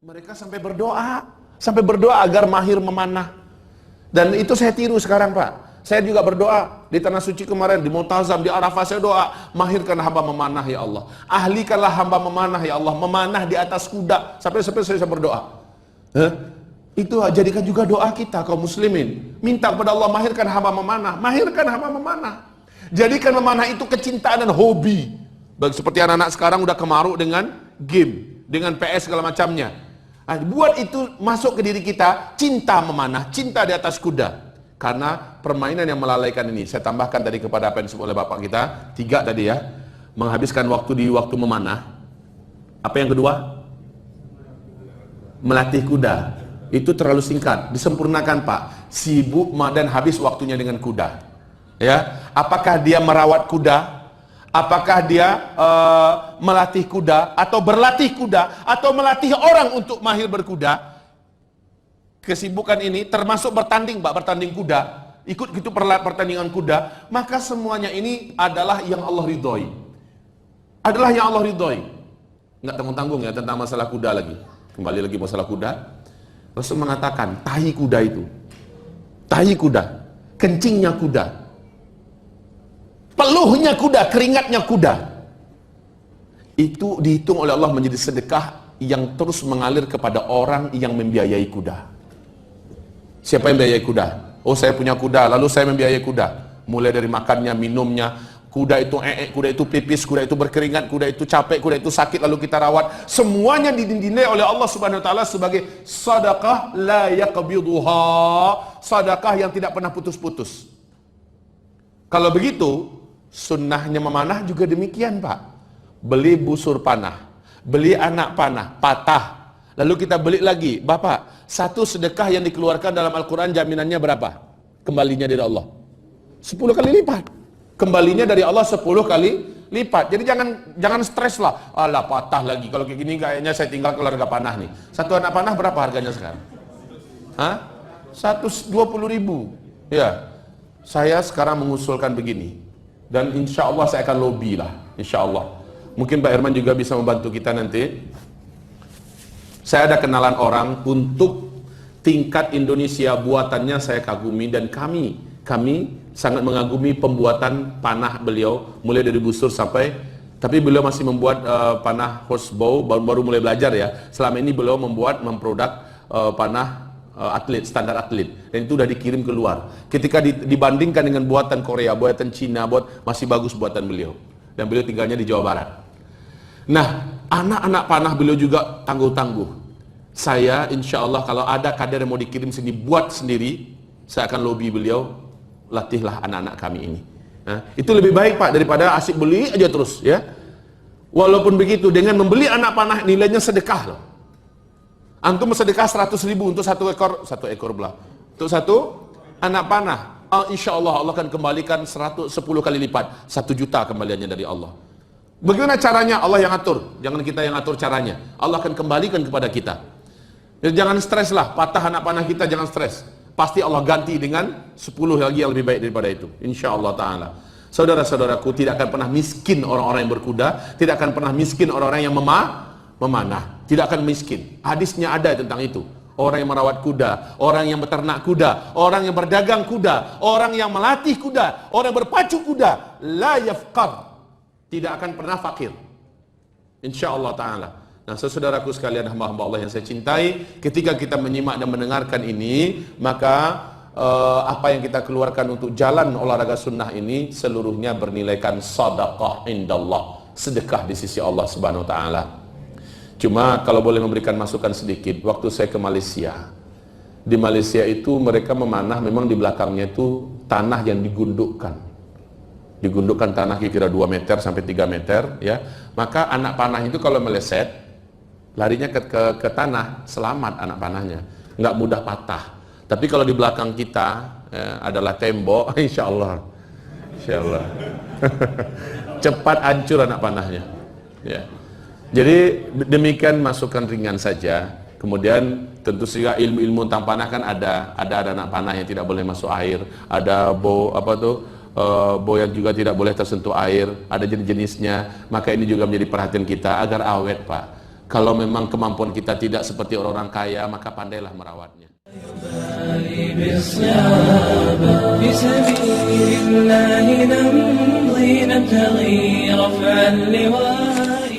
Mereka sampai berdoa agar mahir memanah. Dan itu saya tiru sekarang, Pak. Saya juga berdoa di Tanah Suci kemarin, di Multazam, di Arafah, saya doa, mahirkan hamba memanah ya Allah. Ahlikanlah hamba memanah ya Allah, memanah di atas kuda. Sampai saya berdoa. Itu jadikan juga doa kita kaum muslimin. Minta kepada Allah, mahirkan hamba memanah. Mahirkan hamba memanah. Jadikan memanah itu kecintaan dan hobi. Seperti anak-anak sekarang udah kemaruk dengan game, dengan PS segala macamnya. Nah, buat itu masuk ke diri kita, cinta memanah, cinta di atas kuda. Karena permainan yang melalaikan ini, saya tambahkan tadi kepada apa yang disebut oleh Bapak kita, 3 tadi ya, menghabiskan waktu di waktu memanah. Apa yang kedua? Melatih kuda. Itu terlalu singkat, disempurnakan Pak. Sibuk dan habis waktunya dengan kuda. Ya, apakah dia merawat kuda? Apakah dia melatih kuda atau berlatih kuda atau melatih orang untuk mahir berkuda? Kesibukan ini termasuk bertanding, Pak, bertanding kuda, ikut gitu pertandingan kuda, maka semuanya ini adalah yang Allah ridhoi. Adalah yang Allah ridhoi. Enggak tanggung-tanggung ya tentang masalah kuda lagi. Kembali lagi masalah kuda. Rasul mengatakan, tahi kuda itu. Tahi kuda, kencingnya kuda. Peluhnya kuda, keringatnya kuda. Itu dihitung oleh Allah menjadi sedekah yang terus mengalir kepada orang yang membiayai kuda. Siapa yang membiayai kuda? Oh, saya punya kuda, lalu saya membiayai kuda. Mulai dari makannya, minumnya, kuda itu kuda itu pipis, kuda itu berkeringat, kuda itu capek, kuda itu sakit, lalu kita rawat. Semuanya dinilai oleh Allah Subhanahu wa taala sebagai sedekah la yaqbiduha, sedekah yang tidak pernah putus-putus. Kalau begitu, sunnahnya memanah juga demikian, Pak. Beli busur panah, beli anak panah, patah. Lalu kita beli lagi, Bapak, satu sedekah yang dikeluarkan dalam Al-Quran jaminannya berapa? Kembalinya dari Allah 10 kali lipat. Kembalinya dari Allah 10 kali lipat. Jadi jangan stres lah. Alah, patah lagi. Kalau kayak gini kayaknya saya tinggal keluarga panah nih. Satu anak panah berapa harganya sekarang? 120.000. Ya. Saya sekarang mengusulkan begini. Dan insya Allah saya akan lobby lah. Insya Allah. Mungkin Pak Herman juga bisa membantu kita nanti. Saya ada kenalan orang untuk tingkat Indonesia, buatannya saya kagumi, dan kami sangat mengagumi pembuatan panah beliau, mulai dari busur sampai, tapi beliau masih membuat panah horsebow, baru mulai belajar ya. Selama ini beliau memproduk panah atlet, standar atlet, dan itu sudah dikirim keluar. Ketika dibandingkan dengan buatan Korea, buatan Cina, masih bagus buatan beliau, dan beliau tinggalnya di Jawa Barat. Nah, anak-anak panah beliau juga tangguh-tangguh. Saya insya Allah kalau ada kader yang mau dikirim sini buat sendiri, saya akan lobby beliau, latihlah anak-anak kami ini. Nah, itu lebih baik Pak daripada asik beli aja terus ya. Walaupun begitu, dengan membeli anak panah nilainya sedekah loh. Antum sedekah 100.000 untuk satu ekor belah. Untuk satu anak panah, insya Allah Allah akan kembalikan 10 kali lipat, 1 juta kembaliannya dari Allah. Bagaimana caranya? Allah yang atur, jangan kita yang atur caranya. Allah akan kembalikan kepada kita. Jangan stres lah, patah anak panah kita, jangan stres. Pasti Allah ganti dengan 10 lagi yang lebih baik daripada itu, insya Allah ta'ala. Saudara-saudaraku, tidak akan pernah miskin orang-orang yang berkuda, tidak akan pernah miskin orang-orang yang memanah, tidak akan miskin. Hadisnya ada tentang itu. Orang yang merawat kuda, orang yang beternak kuda, orang yang berdagang kuda, orang yang melatih kuda, orang yang berpacu kuda, la yafqar, tidak akan pernah fakir, insya Allah ta'ala. Nah, saudaraku sekalian, hamba-hamba Allah yang saya cintai, ketika kita menyimak dan mendengarkan ini, maka apa yang kita keluarkan untuk jalan olahraga sunnah ini seluruhnya bernilaikan sadaqah indallah, sedekah di sisi Allah subhanahu wa ta'ala. Cuma kalau boleh memberikan masukan sedikit, waktu saya ke Malaysia, di Malaysia itu mereka memanah, memang di belakangnya itu tanah yang digundukkan tanah kira-kira 2 meter sampai 3 meter ya. Maka anak panah itu kalau meleset larinya ke tanah, selamat anak panahnya, nggak mudah patah. Tapi kalau di belakang kita adalah tembok, insya Allah cepat hancur anak panahnya ya. Jadi demikian masukan ringan saja. Kemudian tentu saja ilmu-ilmu tentang panah kan ada anak panah yang tidak boleh masuk air, ada boyan juga tidak boleh tersentuh air, ada jenis-jenisnya. Maka ini juga menjadi perhatian kita agar awet, Pak. Kalau memang kemampuan kita tidak seperti orang-orang kaya, maka pandailah merawatnya. في سبيل الله نمضي نبتغي رفع اللواء